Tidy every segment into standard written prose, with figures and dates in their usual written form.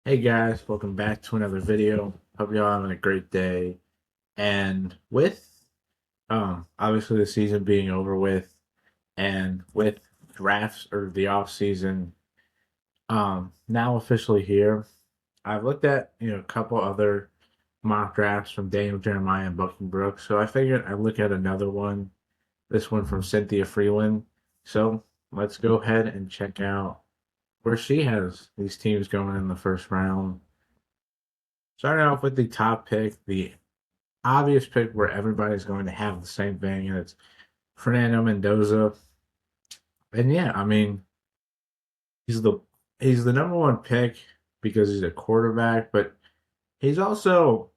Hey guys, welcome back to another video. Hope y'all having a great day. And with obviously the season being over with and with drafts or the off season now officially here, I've looked at a couple other mock drafts from Daniel Jeremiah and Bucky Brooks. So I figured I'd look at another one, this one from Cynthia Freeland. So let's go ahead and check out where she has these teams going in the first round. Starting off with the top pick, the obvious pick where everybody's going to have the same thing, and it's Fernando Mendoza. And yeah, I mean, he's the he's the number one pick because he's a quarterback, but he's also,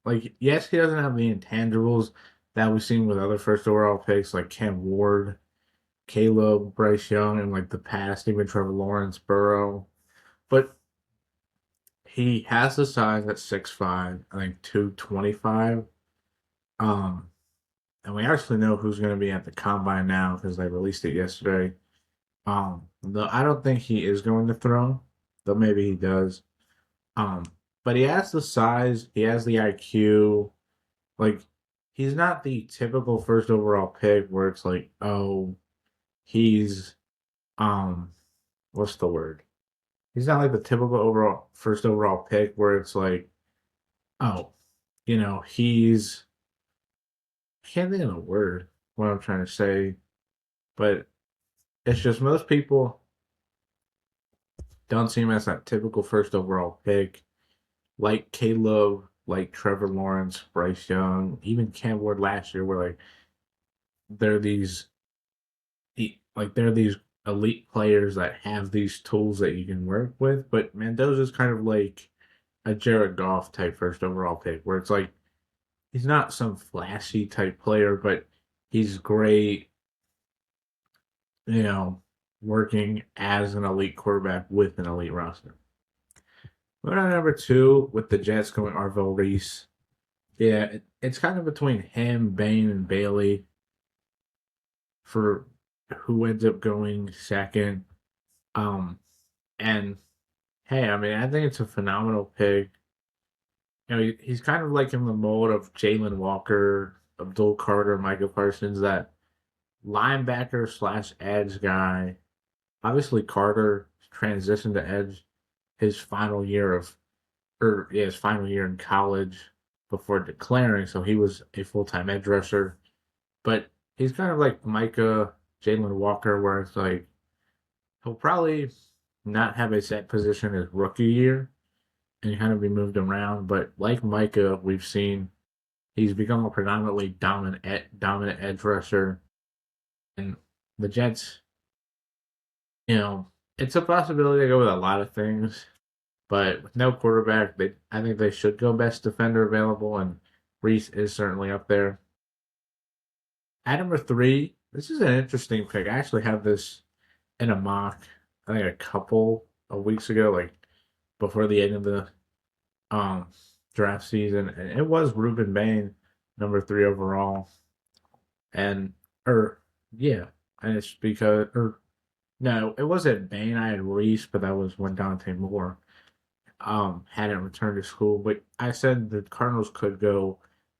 like yes, he doesn't have the intangibles that we've seen with other first overall picks like Cam Ward, Caleb, Bryce Young, and like the past, even Trevor Lawrence, Burrow. But he has the size at 6'5", I think 225. Um, and we actually know who's going to be at the combine now because they released it yesterday. Though I don't think he is going to throw, though maybe he does. Um, but he has the size, he has the IQ. Like he's not the typical first overall pick where it's like, oh, he's um, what's the word? He's not like the typical overall first overall pick where it's like, oh, he's I can't think of the word what I'm trying to say, but it's just most people don't see him as that typical first overall pick, like Caleb, like Trevor Lawrence, Bryce Young, even Cam Ward last year, where like they're these they're these elite players that have these tools that you can work with. But Mendoza's kind of like a Jared Goff type first overall pick, where it's like he's not some flashy type player, but he's great, you know, working as an elite quarterback with an elite roster. Moving on to number two with the Jets going Arvell Reese. Yeah, it's kind of between him, Bain, and Bailey for who ends up going second. Um, and hey, I mean, I think it's a phenomenal pick. He's kind of like in the mold of Jalen Walker, Abdul Carter, Micah Parsons, that linebacker slash edge guy. Obviously, Carter transitioned to edge his final year his final year in college before declaring, so he was a full time edge rusher. But he's kind of like Micah, Jalen Walker, where it's like he'll probably not have a set position his rookie year and kind of be moved around. But like Micah, we've seen he's become a predominantly dominant edge rusher, and the Jets, you know, it's a possibility to go with a lot of things. But with no quarterback, I think they should go best defender available, and Reese is certainly up there. At number three, this is an interesting pick. I actually have this in a mock, I think a couple of weeks ago, like before the end of the um draft season, and it was Ruben Bain, number three overall, and or yeah, and it's because or no, it wasn't Bain. I had Reese, but that was when Dante Moore hadn't returned to school. But I said the Cardinals could go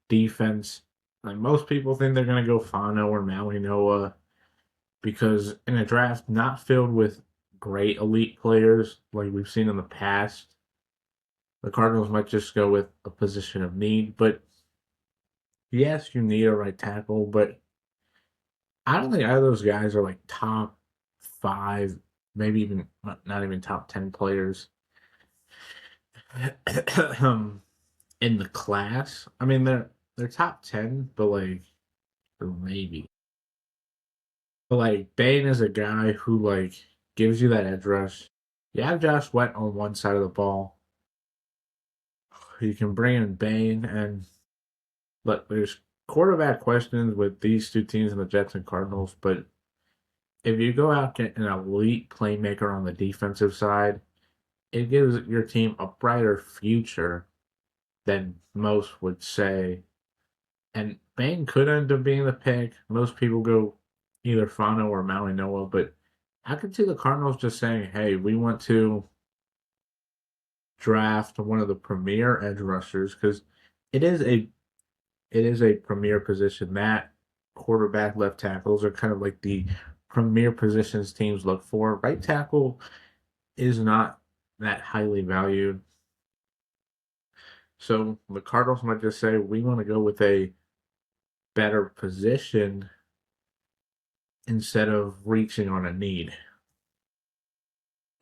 defense. Like most people think they're gonna go Fano or Maui Noah because in a draft not filled with great elite players like we've seen in the past, the Cardinals might just go with a position of need. But yes, you need a right tackle, but I don't think either of those guys are like top five, maybe even not even top 10 players in the class. I mean, they're top 10, but like or maybe. But like Bain is a guy who like gives you that edge rush. You have Josh Sweat on one side of the ball. You can bring in Bain and look, there's quarterback questions with these two teams in the Jets and Cardinals, but if you go out get an elite playmaker on the defensive side, it gives your team a brighter future than most would say. And Bain could end up being the pick. Most people go either Fano or Maui Noah, but I could see the Cardinals just saying, hey, we want to draft one of the premier edge rushers because it is a it is a premier position. That quarterback, left tackles are kind of like the premier positions teams look for. Right tackle is not that highly valued. So the Cardinals might just say we want to go with a better position instead of reaching on a need.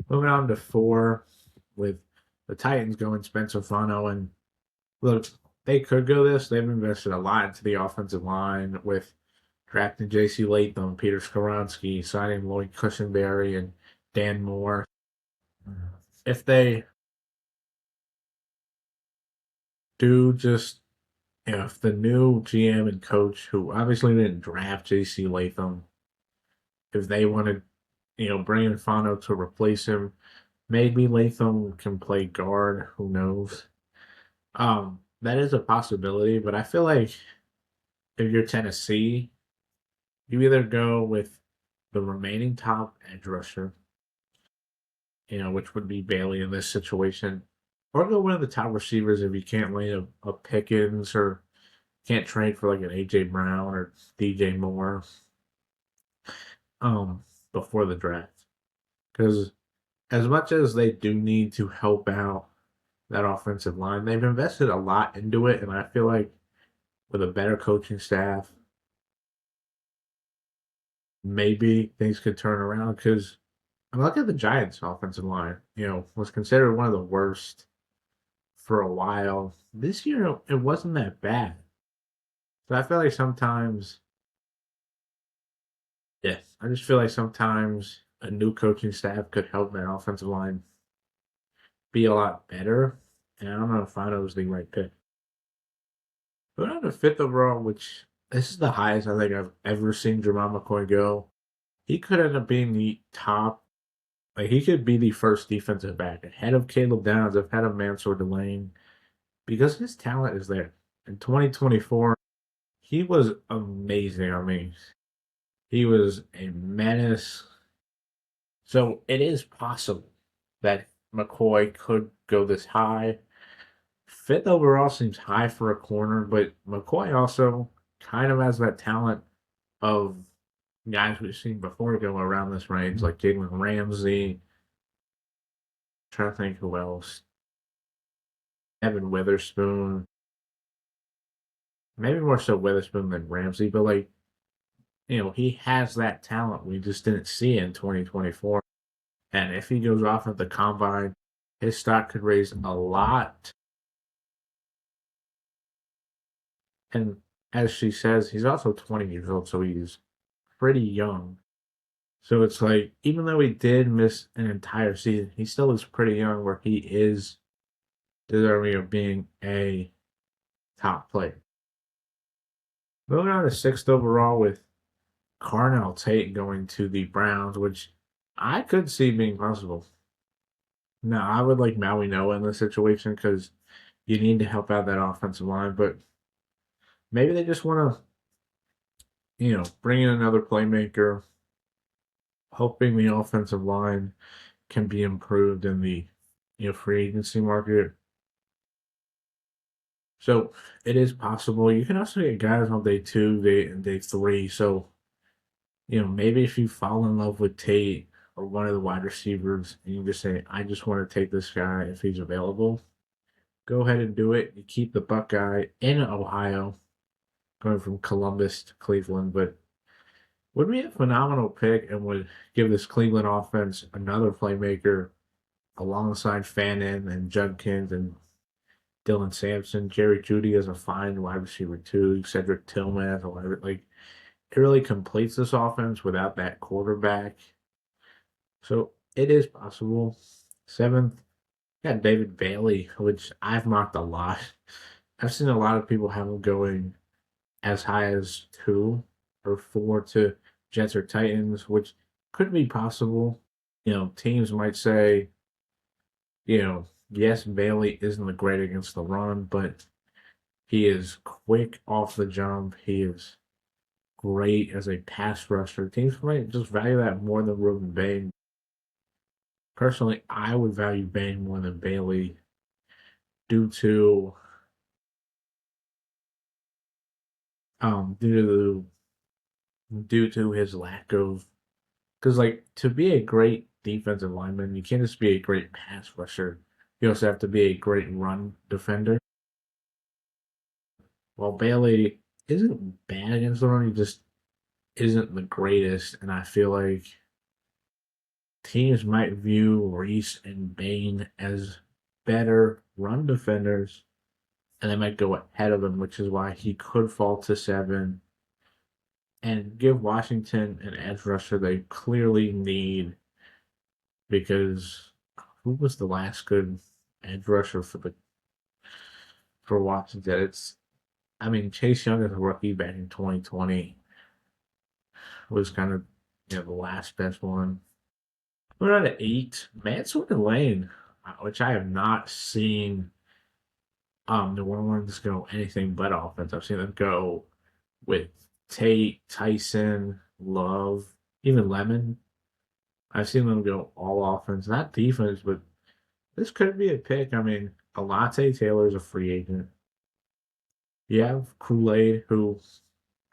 Moving on to 4 with the Titans going Spencer Fano. And look, they could go this. They've invested a lot into the offensive line with drafting J.C. Latham, Peter Skoronski, signing Lloyd Cushenberry, and Dan Moore. If they do just, if the new GM and coach, who obviously didn't draft J.C. Latham, if they want to, bring in Fano to replace him, maybe Latham can play guard. Who knows? That is a possibility, but I feel like if you're Tennessee, you either go with the remaining top edge rusher, which would be Bailey in this situation, or go one of the top receivers if you can't land a Pickens or can't trade for like an AJ Brown or DJ Moore um before the draft. Because as much as they do need to help out that offensive line, they've invested a lot into it, and I feel like with a better coaching staff, maybe things could turn around. Because I look at the Giants' offensive line, was considered one of the worst for a while. This year, it wasn't that bad. So I feel like sometimes, yeah, I just feel like sometimes a new coaching staff could help that offensive line be a lot better. And I don't know if Fano was the right pick. But on the 5th overall, which this is the highest I think I've ever seen Jamal McCoy go. He could end up being the top. Like he could be the first defensive back ahead of Caleb Downs, ahead of Mansour Delane, because his talent is there. In 2024, he was amazing. I mean, he was a menace. So it is possible that McCoy could go this high. 5th overall seems high for a corner, but McCoy also kind of has that talent of guys we've seen before go around this range, like Jalen Ramsey. Trying to think who else. Evan Witherspoon. Maybe more so Witherspoon than Ramsey, but like, he has that talent we just didn't see in 2024. And if he goes off at the combine, his stock could raise a lot. And as she says, he's also 20 years old, so he's pretty young. So it's like, even though he did miss an entire season, he still is pretty young where he is deserving of being a top player. Moving on to 6th overall with Carnell Tate going to the Browns, which I could see being possible. Now, I would like Maui Noah in this situation because you need to help out that offensive line, but maybe they just want to, bring in another playmaker, hoping the offensive line can be improved in the, free agency market. So it is possible. You can also get guys on day 2, day 3. So, maybe if you fall in love with Tate or one of the wide receivers and you just say, I just want to take this guy if he's available, go ahead and do it. You keep the Buckeye in Ohio, going from Columbus to Cleveland, but would be a phenomenal pick and would give this Cleveland offense another playmaker alongside Fannin and Judkins and Dylan Sampson. Jerry Jeudy is a fine wide receiver too. Cedric Tillman as a wide, like it really completes this offense without that quarterback. So it is possible. 7th, got David Bailey, which I've mocked a lot. I've seen a lot of people have him going as high as 2 or 4 to Jets or Titans, which could be possible. Teams might say, yes, Bailey isn't great against the run, but he is quick off the jump. He is great as a pass rusher. Teams might just value that more than Ruben Bain. Personally, I would value Bain more than Bailey due to due to his lack of, because like to be a great defensive lineman, you can't just be a great pass rusher. You also have to be a great run defender. While Bailey isn't bad against the run, he just isn't the greatest, and I feel like teams might view Reese and Bain as better run defenders, and they might go ahead of him, which is why he could fall to 7 and give Washington an edge rusher they clearly need, because who was the last good edge rusher for Washington? I mean, Chase Young as a rookie back in 2020 was kind of the last best one. We're at 8. Manson and Lane, which I have not seen New Orleans go anything but offense. I've seen them go with Tate, Tyson, Love, even Lemon. I've seen them go all offense, not defense, but this could be a pick. I mean, Alante Taylor's a free agent. You have Kool-Aid, who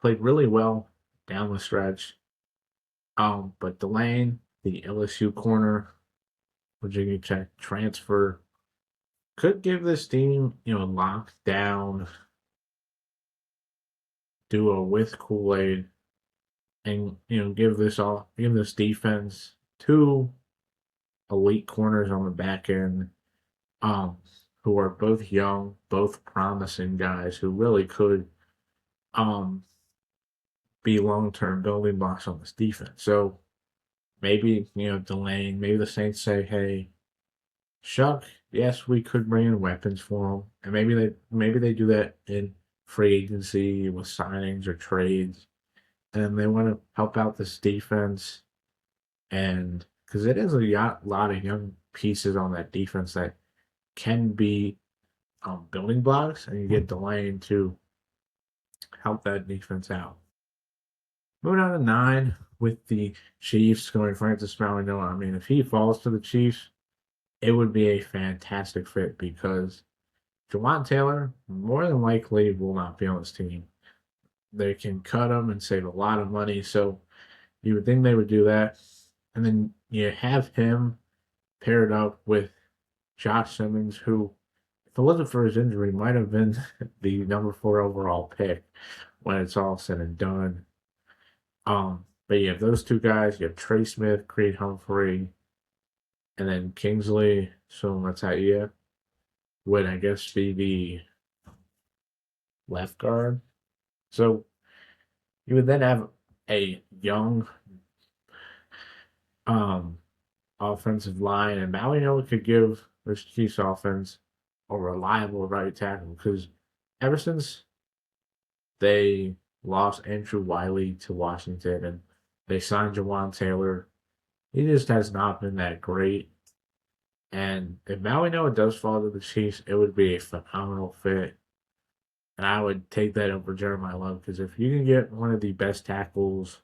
played really well down the stretch. But Delane, the LSU corner, Virginia Tech transfer, could give this team, lockdown duo with Kool-Aid, and give this defense two elite corners on the back end, um, who are both young, both promising guys who really could um be long-term building blocks on this defense. So maybe, delaying, maybe the Saints say, hey, Shuck, yes, we could bring in weapons for him. And maybe they do that in free agency with signings or trades. And they want to help out this defense, and because it is a lot of young pieces on that defense that can be building blocks, and you get Delane to help that defense out. Moving on to 9 with the Chiefs going Francis Malignolo. I mean, if he falls to the Chiefs, it would be a fantastic fit, because Jawan Taylor more than likely will not be on this team. They can cut him and save a lot of money, so you would think they would do that. And then you have him paired up with Josh Simmons, who, if it wasn't for his injury, might have been the number 4 overall pick when it's all said and done. But you have those two guys. You have Trey Smith, Creed Humphrey, and then Kingsley Suamataia would, I guess, be the left guard. So you would then have a young offensive line, and Malignolo could give this Chiefs offense a reliable right tackle, because ever since they lost Andrew Wiley to Washington and they signed Jawan Taylor, he just has not been that great. And if Malignolo does fall to the Chiefs, it would be a phenomenal fit. And I would take that over Jeremiah Love, because if you can get one of the best tackles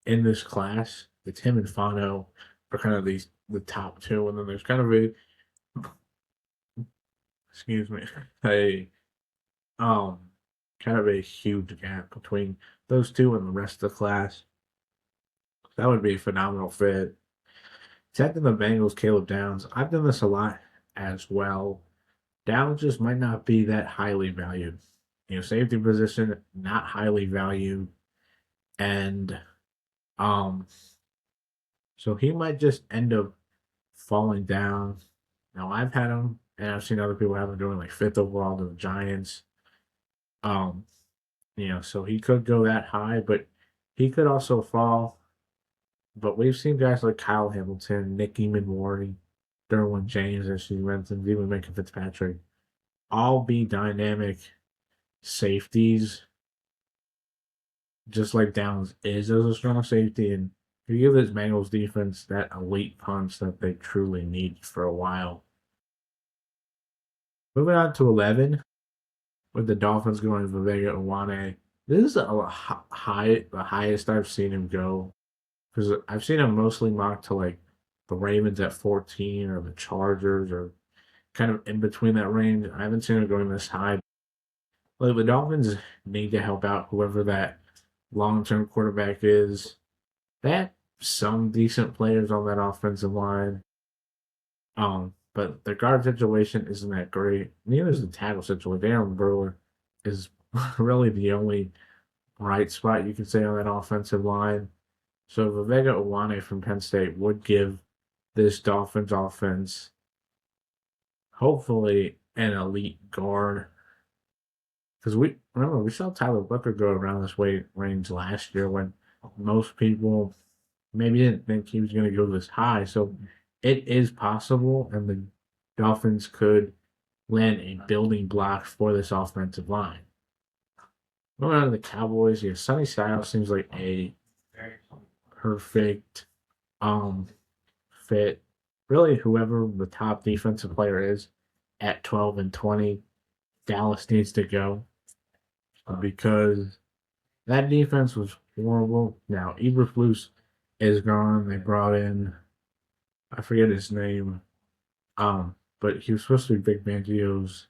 in this class, it's him and Fano are kind of the top 2, and then there's kind of a um kind of a huge gap between those two and the rest of the class. That would be a phenomenal fit. Taking the Bengals, Caleb Downs. I've done this a lot as well. Downs just might not be that highly valued. Safety position, not highly valued. And so he might just end up falling down. Now I've had him, and I've seen other people have him doing like 5th overall to the Giants. Um, so he could go that high, but he could also fall. But we've seen guys like Kyle Hamilton, Nick Eamon-Wardy, Derwin James, as she mentioned, even Minka Fitzpatrick, all be dynamic safeties, just like Downs is as a strong safety. And you give this Bengals defense that elite punch that they truly need for a while. Moving on to 11, with the Dolphins going Vega Iwane. This is the highest I've seen him go, because I've seen him mostly mocked to like the Ravens at 14 or the Chargers or kind of in between that range. I haven't seen him going this high. Like the Dolphins need to help out whoever that long-term quarterback is. They have some decent players on that offensive line. But the guard situation isn't that great. Neither is the tackle situation. Aaron Brewer is really the only bright spot you can say on that offensive line. So Viveka Owane from Penn State would give this Dolphins offense hopefully an elite guard. Because we saw Tyler Booker go around this weight range last year when most people maybe didn't think he was going to go this high. So it is possible, and the Dolphins could land a building block for this offensive line. Moving on to the Cowboys, yeah, Sonny Styles seems like a perfect fit. Really, whoever the top defensive player is at 12 and 20, Dallas needs to go because that defense was horrible. Now, Eberflus is gone. They brought in, I forget his name, but he was supposed to be Big Fangio's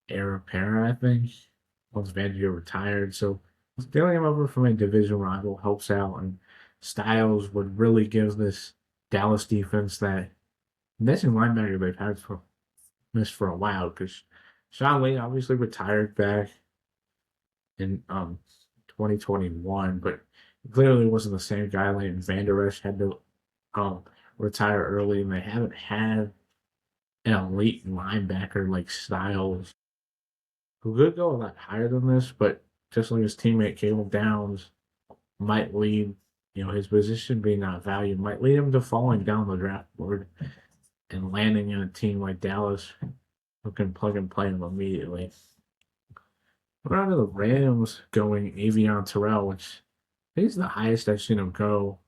heir apparent, I think, once Fangio retired. So stealing him over from a division rival helps out, and Styles would really give this Dallas defense that missing linebacker they've had for missed for a while because Sean Lee obviously retired back in 2021, but clearly wasn't the same guy. Leighton Vander Esch had to retire early, and they haven't had an elite linebacker like Styles who could go a lot higher than this, but just like his teammate Caleb Downs might lead, his position being not valued might lead him to falling down the draft board and landing in a team like Dallas who can plug and play him immediately. We're on to the Rams going Avion Terrell, which I think is the highest I've seen him go.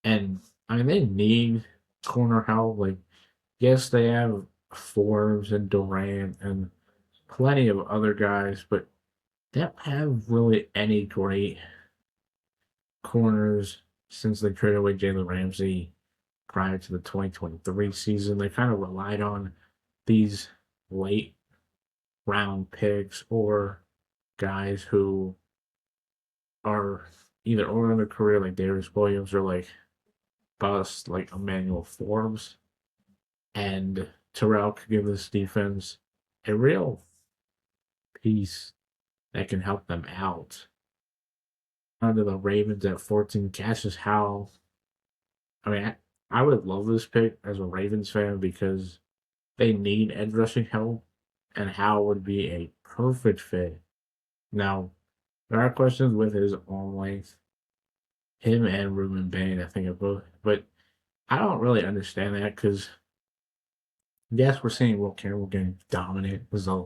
And I mean, they need corner help. Like, yes, they have Forbes and Durant and plenty of other guys, but they don't have really any great corners since they traded away Jalen Ramsey prior to the 2023 season. They kind of relied on these late round picks or guys who are either older in their career, like Darius Williams, or like bust, like Emmanuel Forbes. And Terrell could give this defense a real piece that can help them out. Onto the Ravens at 14, Cassius Howell. I mean, I would love this pick as a Ravens fan because they need edge rushing help, and Howell would be a perfect fit. Now, there are questions with his arm length. Him and Ruben Bain, I think, are both, but I don't really understand that because, yes, we're seeing Will Campbell getting dominant as a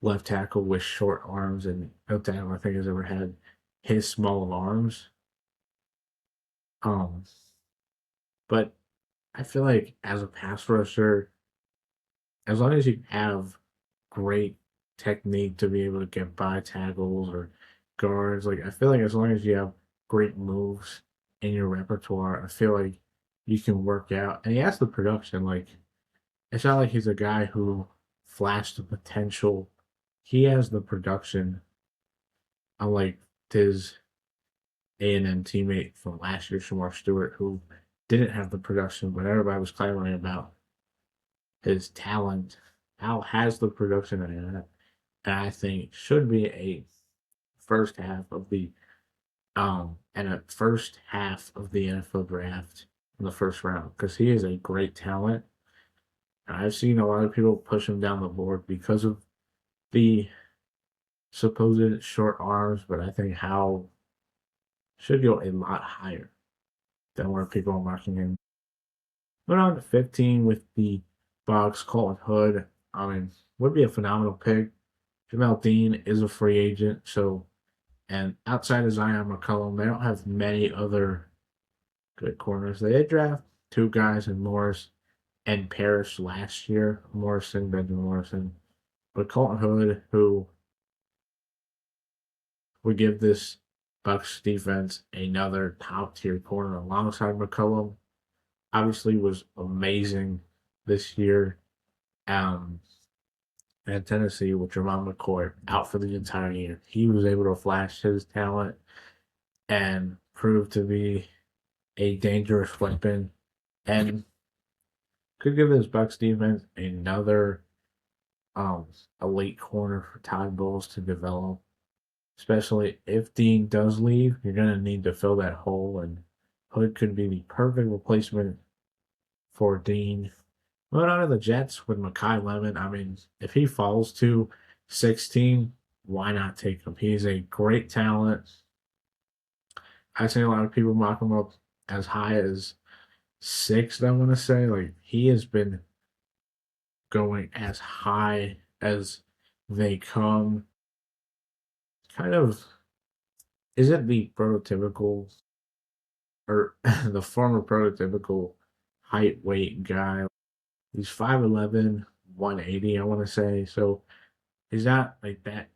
left tackle with short arms, and no tackle I think has ever had his small arms. Um, but I feel like as a pass rusher, as long as you have great technique to be able to get by tackles or guards, like I feel like as long as you have great moves in your repertoire, I feel like you can work out. And he has the production. Like it's not like he's a guy who flashed the potential. He has the production, unlike his A&M teammate from last year, Shamar Stewart, who didn't have the production, but everybody was clamoring about his talent. Al has the production and I think should be a first half of the NFL draft in the first round because he is a great talent. And I've seen a lot of people push him down the board because of the supposed short arms, but I think Hal should go a lot higher than where people are marking him. Went on to 15 with the Bucks, Colton Hood. I mean, would be a phenomenal pick. Jamel Dean is a free agent, so and outside of Zion McCollum, they don't have many other good corners. They did draft two guys in Morris and Parrish last year, Benjamin Morrison. But Colton Hood, who would give this Bucks defense another top tier corner alongside McCollum, obviously was amazing this year um, at Tennessee with Jermon McCoy out for the entire year. He was able to flash his talent and prove to be a dangerous weapon and could give this Bucks defense another um, elite corner for Todd Bowles to develop. Especially if Dean does leave, you're going to need to fill that hole, and Hood could be the perfect replacement for Dean. Moving on to the Jets with Makai Lemon. I mean, if he falls to 16, why not take him? He's a great talent. I've seen a lot of people mock him up as high as sixth, I want to say. Like, he has been going as high as they come. Kind of, is it the prototypical or the former prototypical height weight guy? He's 5'11, 180, I want to say. So he's not like that,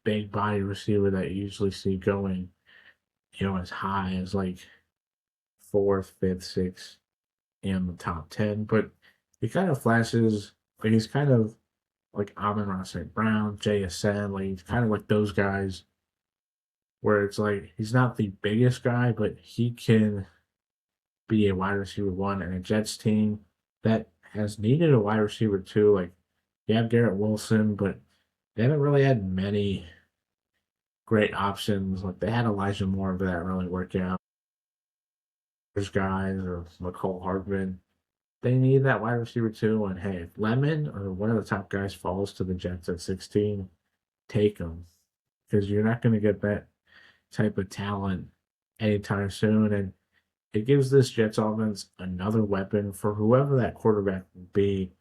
big body receiver that you usually see going, as high as like fourth, fifth, sixth in the top 10. But he kind of flashes, like he's kind of like Amon-Ra St. Brown, JSN, like he's kind of like those guys where it's like he's not the biggest guy, but he can be a wide receiver one and a Jets team that has needed a wide receiver too. Like you have Garrett Wilson, but they haven't really had many great options. Like they had Elijah Moore, but that didn't really work out. There's guys or McCole Hardman. They need that wide receiver too. And hey, if Lemon or one of the top guys falls to the Jets at 16, take them because you're not going to get that type of talent anytime soon. And it gives this Jets offense another weapon for whoever that quarterback will be,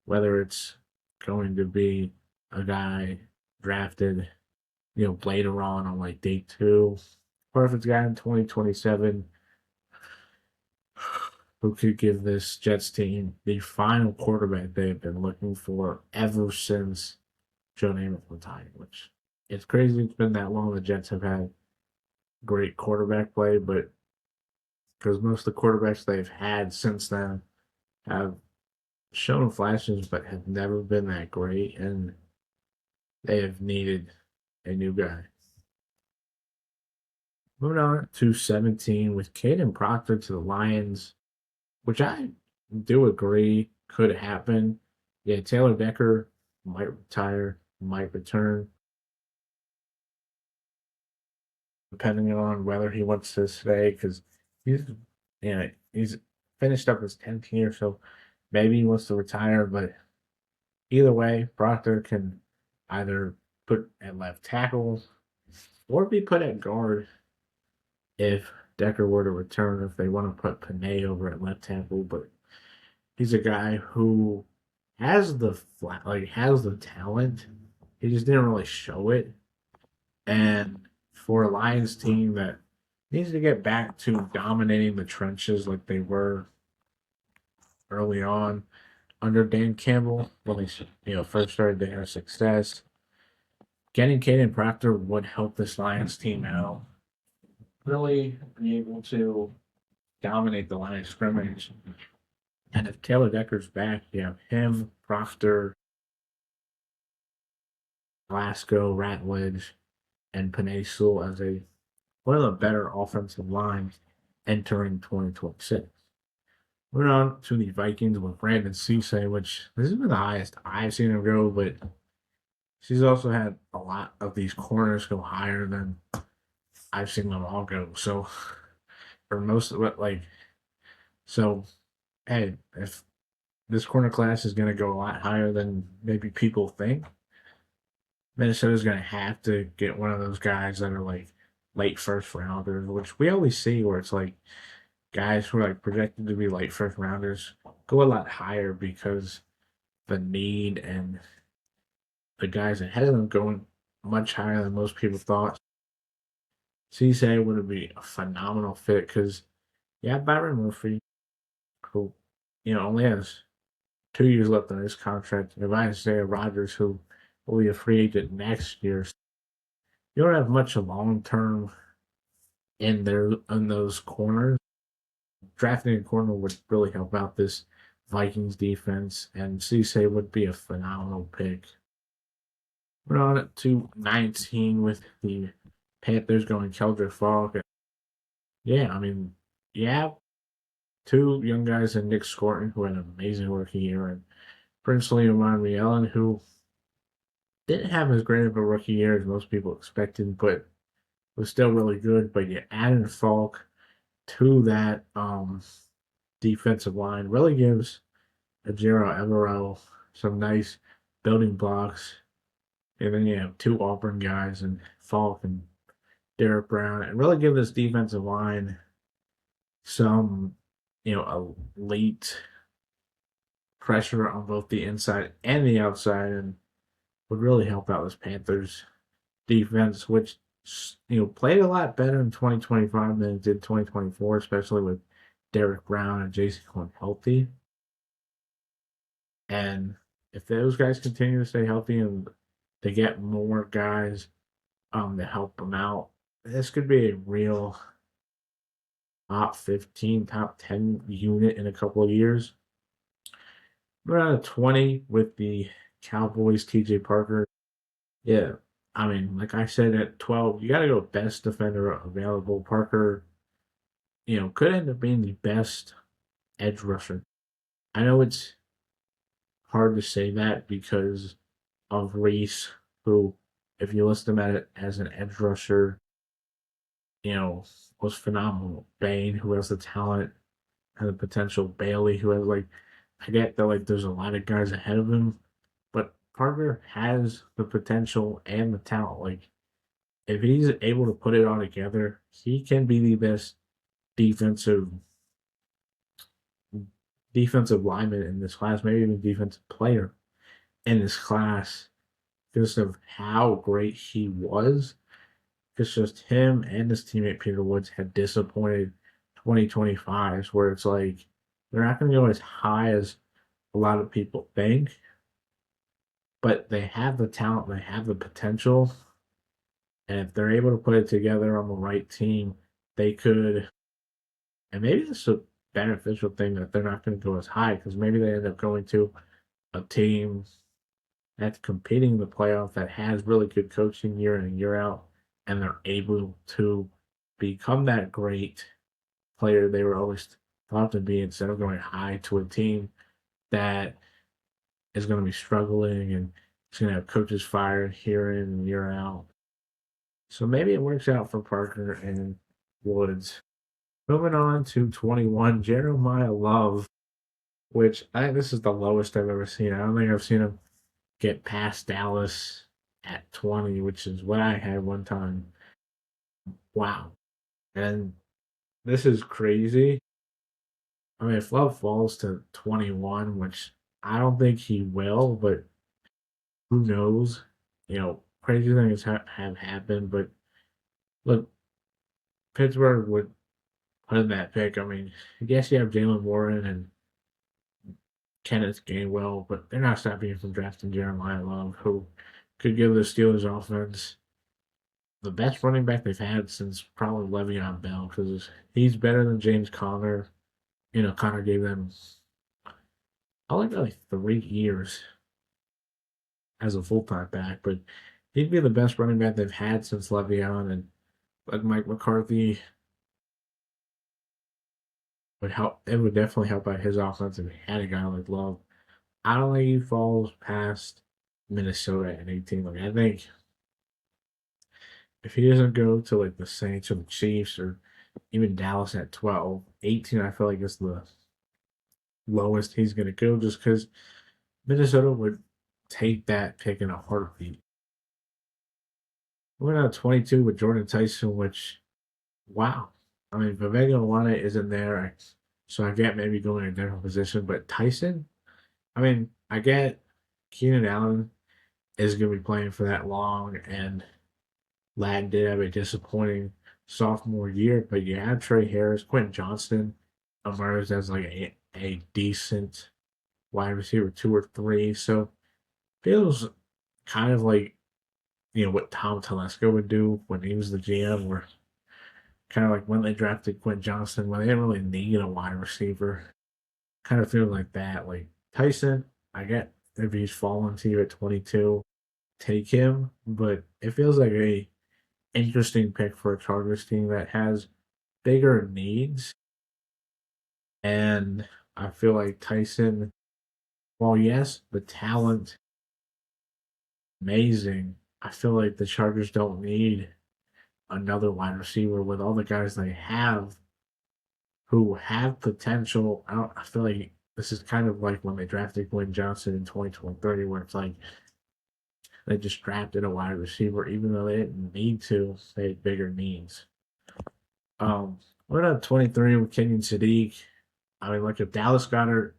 whether it's going to be a guy drafted, later on like day two, or if it's a guy in 2027 who could give this Jets team the final quarterback they've been looking for ever since Joe Namath retired, which it's crazy it's been that long. The Jets have had great quarterback play, but because most of the quarterbacks they've had since then have shown flashes but have never been that great, and they have needed a new guy. Moving on to 17 with Caden Proctor to the Lions, which I do agree could happen. Yeah, Taylor Decker might retire, might return, depending on whether he wants to stay, because he's, he's finished up his 10th year, so maybe he wants to retire, but either way, Proctor can either put at left tackle or be put at guard if Decker were to return, if they want to put Panay over at left tackle. But he's a guy who has the has the talent. He just didn't really show it. And for a Lions team that needs to get back to dominating the trenches like they were early on under Dan Campbell when they first started their success, getting Caden Proctor would help this Lions team out. Really be able to dominate the line of scrimmage. And if Taylor Decker's back, you have him, Proctor, Glasgow, Ratledge, and Panay Sewell as one of the better offensive lines entering 2026. Moving on to the Vikings with Brandon Cisse, which this has been the highest I've seen him go, but she's also had a lot of these corners go higher than I've seen them all go. So, for most of it, so, hey, if this corner class is going to go a lot higher than maybe people think, Minnesota's going to have to get one of those guys that are like late first rounders, which we always see where it's like guys who are like projected to be late first rounders go a lot higher because the need and the guys ahead of them going much higher than most people thought. Cisse would be a phenomenal fit because, yeah, Byron Murphy, who, only has 2 years left on his contract. And if I say Rodgers, who will be a free agent next year, you don't have much long term in those corners. Drafting a corner would really help out this Vikings defense, and Cisse would be a phenomenal pick. We're on to 19 with the Panthers going Keldrick Falk. Yeah, I mean, yeah, two young guys and Nick Scorton, who had an amazing rookie year, and Princely Amon Allen, who didn't have as great of a rookie year as most people expected, but was still really good. But you added Falk to that defensive line really gives Ajero Evero some nice building blocks. And then you have two Auburn guys and Falk and Derek Brown, and really give this defensive line some, a late pressure on both the inside and the outside, and would really help out this Panthers defense, which played a lot better in 2025 than it did 2024, especially with Derek Brown and Jason Cohen healthy. And if those guys continue to stay healthy and they get more guys to help them out, this could be a real top 15, top 10 unit in a couple of years. We're at 20 with the Cowboys, TJ Parker. Yeah, I mean, like I said, at 12, you got to go best defender available. Parker, could end up being the best edge rusher. I know it's hard to say that because of Reese, who, if you list him at it as an edge rusher, you know, was phenomenal. Bain, who has the talent and the potential. Bailey, who has I get that there's a lot of guys ahead of him, but Parker has the potential and the talent. If he's able to put it all together, he can be the best defensive defensive lineman in this class, maybe even defensive player in this class, because of how great he was. It's just him and his teammate Peter Woods had disappointed 2025s, where it's like they're not going to go as high as a lot of people think, but they have the talent, they have the potential, and if they're able to put it together on the right team, they could. And maybe this is a beneficial thing that they're not going to go as high because maybe they end up going to a team that's competing in the playoff that has really good coaching year in and year out, and they're able to become that great player they were always thought to be instead of going high to a team that is going to be struggling and it's going to have coaches fired year in and year out. So maybe it works out for Parker and Woods. Moving on to 21, Jeremiah Love, which I think this is the lowest I've ever seen. I don't think I've seen him get past Dallas at 20, which is what I had one time. Wow. And this is crazy. I mean, if Love falls to 21, which I don't think he will, but who knows? Crazy things have happened. But look, Pittsburgh would put in that pick. I mean, I guess you have Jalen Warren and Kenneth Gainwell, but they're not stopping you from drafting Jeremiah Love, who could give the Steelers offense the best running back they've had since probably Le'Veon Bell, because he's better than James Conner. Conner gave them only really 3 years as a full-time back, but he'd be the best running back they've had since Le'Veon, and Mike McCarthy would help. It would definitely help out his offense if he had a guy like Love. I don't think he falls past Minnesota at 18. I think if he doesn't go to the Saints or the Chiefs or even Dallas at 12, 18 I feel like is the lowest he's going to go, just because Minnesota would take that pick in a heartbeat. We're at 22 with Jordan Tyson, which, wow. I mean, Vivek Alana isn't there, so I get maybe going in a different position, but Tyson, I mean, I get Keenan Allen is going to be playing for that long, and Ladd did have a disappointing sophomore year, but you have Trey Harris, Quentin Johnston emerged as a decent wide receiver 2 or 3. So feels kind of like what Tom Telesco would do when he was the GM, where kind of like when they drafted Quentin Johnston, when they didn't really need a wide receiver. kind of feeling like that. Like Tyson, I get if he's fallen to you at 22, take him, but it feels like a interesting pick for a Chargers team that has bigger needs. And I feel like Tyson, while yes, the talent amazing, I feel like the Chargers don't need another wide receiver with all the guys they have who have potential. I feel like this is kind of like when they drafted Glenn Johnson in 2023, where it's like they just drafted a wide receiver, even though they didn't need to. They had bigger needs. We're at 23 with Kenyon Sadiq. I mean, like if Dallas Goddard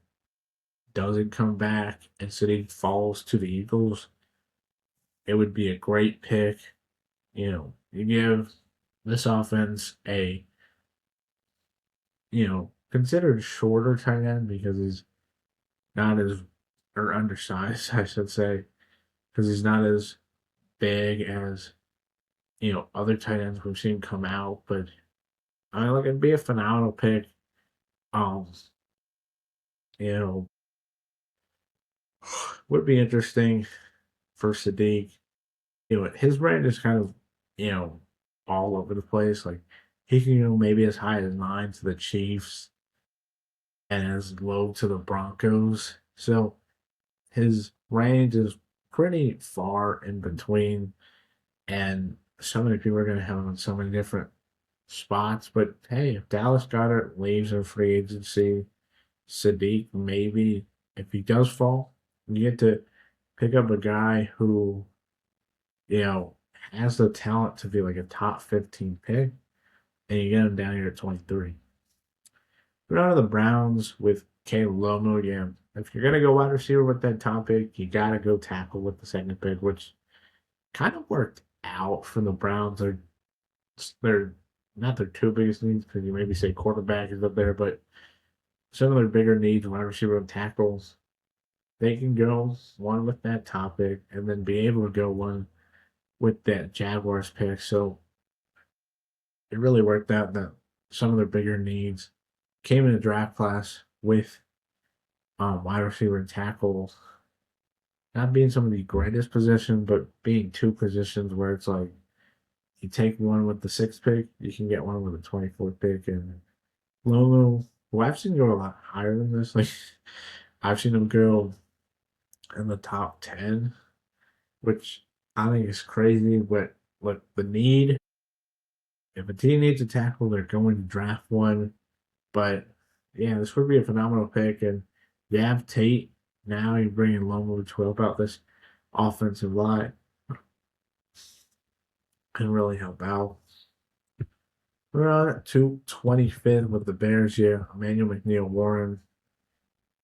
doesn't come back and Sadiq falls to the Eagles, it would be a great pick. You give this offense a considered shorter tight end because he's not as or undersized, I should say, because he's not as big as other tight ends we've seen come out. But I mean, look, it'd be a phenomenal pick. Um, you know, would be interesting for Sadiq. His range is kind of you know all over the place. Like he can go maybe as high as 9 to the Chiefs and as low to the Broncos. So his range is pretty far in between, and so many people are going to have him in so many different spots. But hey, if Dallas Goedert leaves in free agency, Sadiq maybe, if he does fall, you get to pick up a guy who, you know, has the talent to be like a top 15 pick, and you get him down here at 23. We're on to the Browns with Caleb Lomo again. If you're going to go wide receiver with that top pick, you got to go tackle with the second pick, which kind of worked out for the Browns. They're not their two biggest needs because you maybe say quarterback is up there, but some of their bigger needs, wide receiver and tackles, they can go one with that topic and then be able to go one with that Jaguars pick. So it really worked out that some of their bigger needs came in the draft class with wide receiver and tackle not being some of the greatest positions, but being two positions where it's like you take one with the sixth pick, you can get one with the 24th pick. And Lolo, well, I've seen go a lot higher than this. Like I've seen him go in the top 10, which I think is crazy. But look, the need, if a team needs a tackle, they're going to draft one. But yeah, this would be a phenomenal pick. And you have Tate now, you're bringing Lomo to help out this offensive line can really help out. We're on to 25th with the Bears here. Emmanuel McNeil Warren,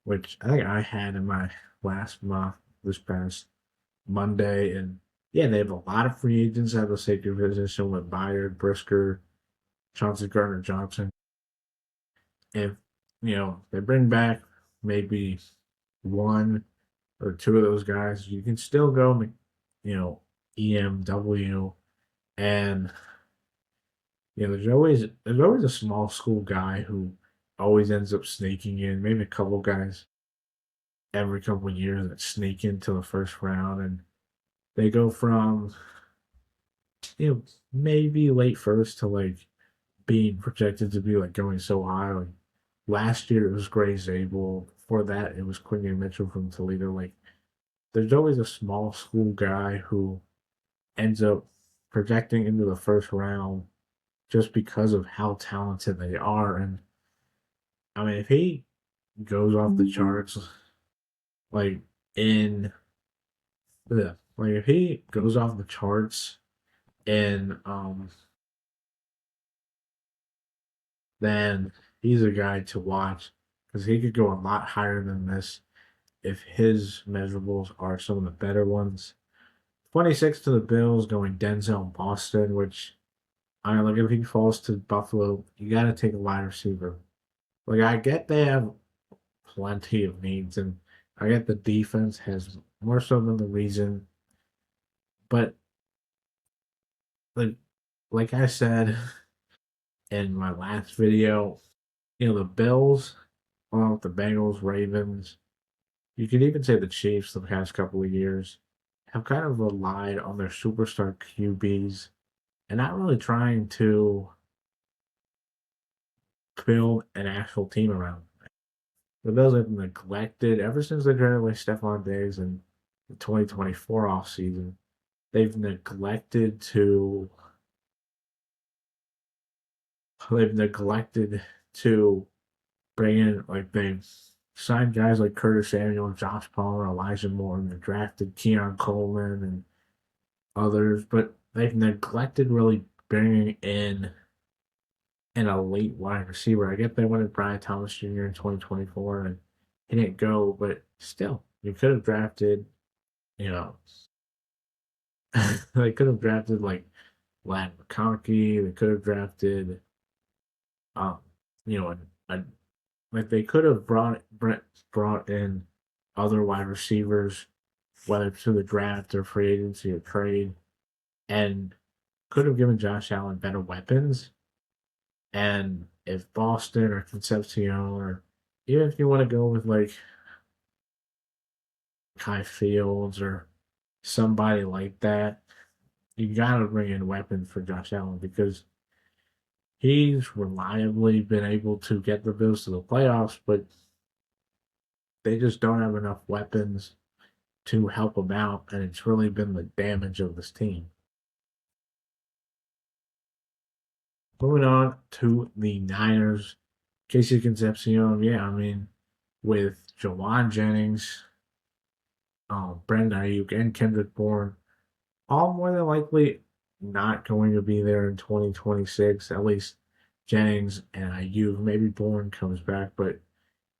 which I think I had in my last month this past Monday. And yeah, they have a lot of free agents at the safety position with Byard, Brisker, Chauncey Gardner Johnson. If they bring back maybe one or two of those guys, you can still go, EMW, and there's always a small school guy who always ends up sneaking in. Maybe a couple guys every couple of years that sneak into the first round, and they go from maybe late first to like being projected to be like going so high. Like last year it was Gray Zabel. Before that it was Quinion Mitchell from Toledo. Like there's always a small school guy who ends up projecting into the first round just because of how talented they are. And I mean, if he goes off the charts, like in like if he goes off the charts and then he's a guy to watch because he could go a lot higher than this if his measurables are some of the better ones. 26 to the Bills going Denzel Boston, which I mean, like if he falls to Buffalo, you got to take a wide receiver. Like I get they have plenty of needs, and I get the defense has more so than the reason, but like like I said in my last video, the Bills. along with the Bengals, Ravens. You could even say the Chiefs the past couple of years have kind of relied on their superstar QBs and not really trying to build an actual team around them. The Bills have neglected ever since they traded away Stephon Diggs in the 2024 offseason. They've neglected to they've neglected to bring in like they've signed guys like Curtis Samuel, Josh Palmer, Elijah Moore, and they drafted Keon Coleman and others, but they've neglected really bringing in an elite wide receiver. I get they wanted Brian Thomas Jr. in 2024 and he didn't go, but still, you could have drafted, you know, they could have drafted like Lad McConkey. They could have drafted, um, you know, a like they could have brought in other wide receivers, whether through the draft or free agency or trade, and could have given Josh Allen better weapons. And if Boston or Concepcion, or even if you want to go with like Kai Fields or somebody like that, you got to bring in weapons for Josh Allen because he's reliably been able to get the Bills to the playoffs, but they just don't have enough weapons to help him out, and it's really been the damage of this team. Moving on to the Niners, Casey Concepcion, yeah, I mean, with Jawan Jennings, Brandon Ayuk, and Kendrick Bourne, all more than likely not going to be there in 2026, at least Jennings and Ayuk. Maybe Bourne comes back, but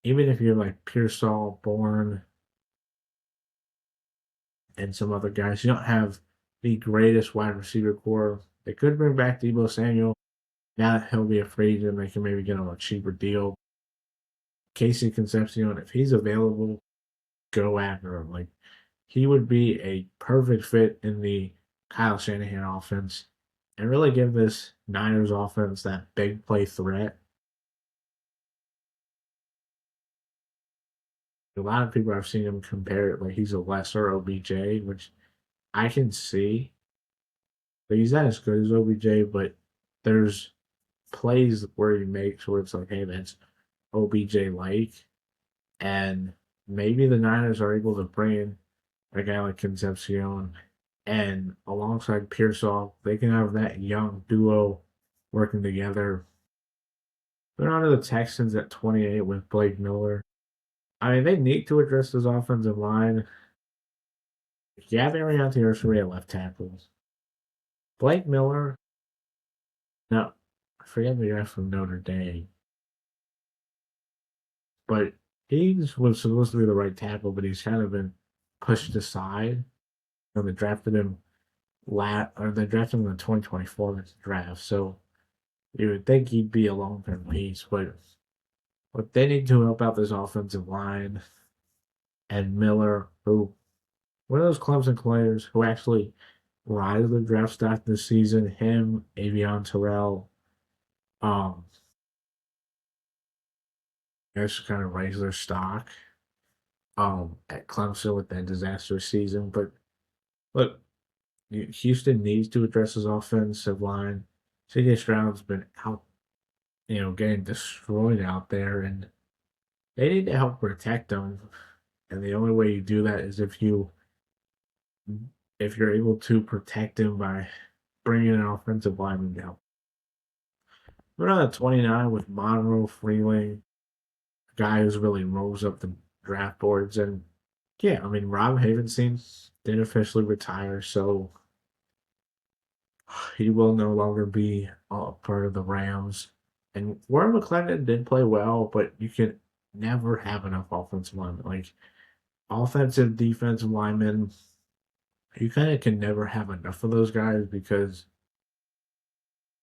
even if you're like Pearsall, Bourne, and some other guys, you don't have the greatest wide receiver core. They could bring back Debo Samuel. Now that he'll be a free agent, they can maybe get him a cheaper deal. Casey Concepcion, if he's available, go after him. Like he would be a perfect fit in the Kyle Shanahan offense and really give this Niners offense that big play threat. A lot of people I've seen him compare it like he's a lesser OBJ, which I can see. But he's not as good as OBJ, but there's plays where he makes where it's like, hey, that's OBJ like. And maybe the Niners are able to bring in a guy like Concepcion and alongside Pearsall, they can have that young duo working together. They're on to the Texans at 28 with Blake Miller. I mean, they need to address this offensive line. Gavin Arianti at left tackle. Blake Miller, now, I forget the guy from Notre Dame, but he was supposed to be the right tackle, but he's kind of been pushed aside. And they drafted him or they drafted him in the 2024 draft. So you would think he'd be a long term piece, but they need to help out this offensive line and Miller, who one of those Clemson players who actually rise to the draft stock this season. Him, Avion Terrell, um, just kind of raise their stock at Clemson with that disastrous season. But look, Houston needs to address his offensive line. CJ Stroud's been out, getting destroyed out there, and they need to help protect him. And the only way you do that is if you're able to protect him by bringing an offensive lineman down. We're on at 29 with Monroe Freeling, a guy who's really rose up the draft boards. And yeah, I mean, Rob Havenstein did officially retire, so he will no longer be a part of the Rams. And Warren McClendon did play well, but you can never have enough offensive linemen. Like offensive, defensive linemen, you kind of can never have enough of those guys because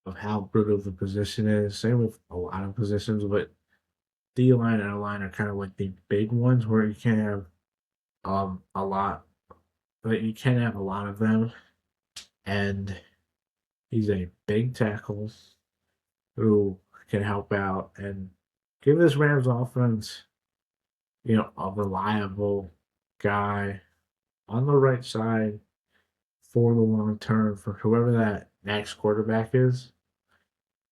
of how brutal the position is. Same with a lot of positions, but D line and O line are kind of like the big ones where you can't have a lot, but you can have a lot of them. And he's a big tackle who can help out, and give this Rams offense, a reliable guy on the right side for the long term for whoever that next quarterback is.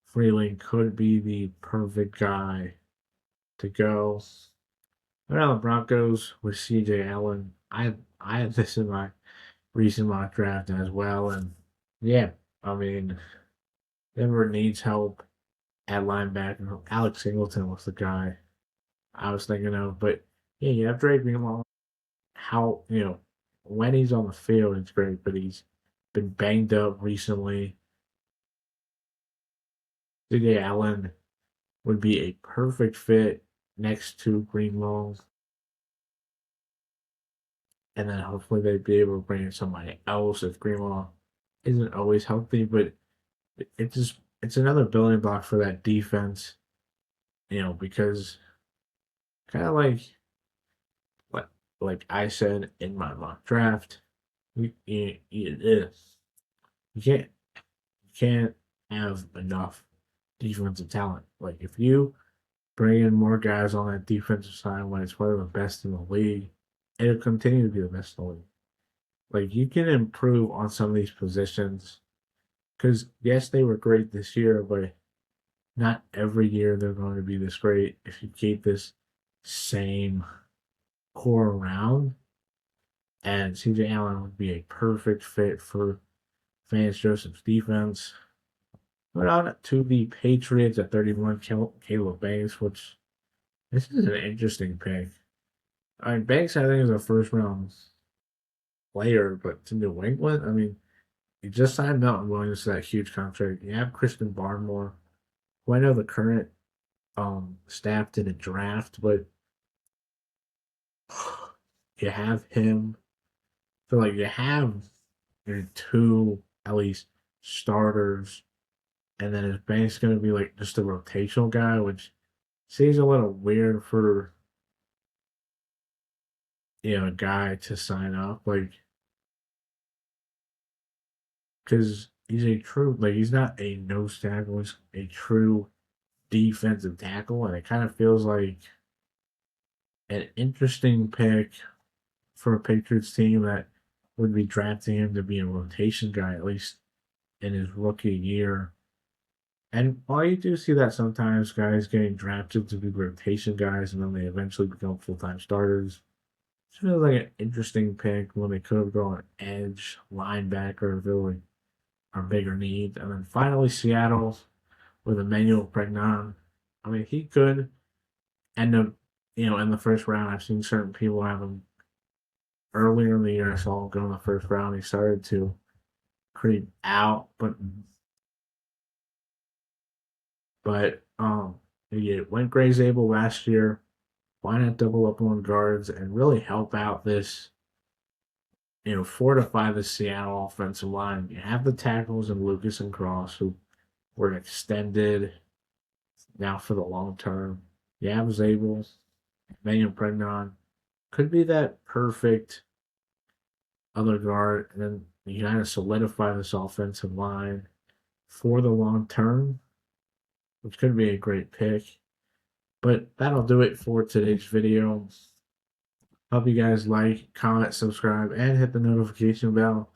Freeling could be the perfect guy to go. Around the Broncos with CJ Allen. I had this in my recent mock draft as well, and yeah, I mean Denver needs help at linebacker. Alex Singleton was the guy I was thinking of, but yeah, you have Drake Greenlaw. How when he's on the field, it's great, but he's been banged up recently. CJ Allen would be a perfect fit next to Greenlaw, and then hopefully they'd be able to bring in somebody else if Greenlaw isn't always healthy. But it's another building block for that defense, because kind of like like I said in my mock draft, you can't have enough defensive talent. Like if you bring in more guys on that defensive side when it's one of the best in the league, it'll continue to be the best in the league. Like you can improve on some of these positions because yes, they were great this year, but not every year they're going to be this great if you keep this same core around. And CJ Allen would be a perfect fit for Vance Joseph's defense. Went on to the Patriots at 31, Caleb Banks, which this is an interesting pick. I mean, Banks, I think, is a first round player, but to New England, I mean, you just signed Melton Williams to that huge contract. You have Christian Barmore, who I know the current staff didn't draft, but you have him. So, like, you have your two, at least, starters, and then is Banks going to be, like, just a rotational guy, which seems a little weird for, a guy to sign up. Like, because he's a true, like, he's not a nose tackle, he's a true defensive tackle, and it kind of feels like an interesting pick for a Patriots team that would be drafting him to be a rotation guy, at least in his rookie year. And while you do see that sometimes guys getting drafted to be rotation guys and then they eventually become full time starters, it feels like an interesting pick when they could have gone edge, linebacker, if really our bigger need. And then finally, Seattle with Emmanuel Pregnon. I mean, he could end up, in the first round. I've seen certain people have him earlier in the year. I saw him go in the first round. He started to creep out, but he went Gray's able last year. Why not double up on guards and really help out this, fortify the Seattle offensive line? You have the tackles and Lucas and Cross who were extended now for the long term. You have Zabel, Manuel Pregnon could be that perfect other guard, and then you kind of solidify this offensive line for the long term, which could be a great pick. But that'll do it for today's video. Hope you guys like, comment, subscribe, and hit the notification bell.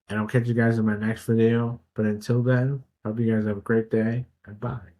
And I'll catch you guys in my next video. But until then, hope you guys have a great day, and bye.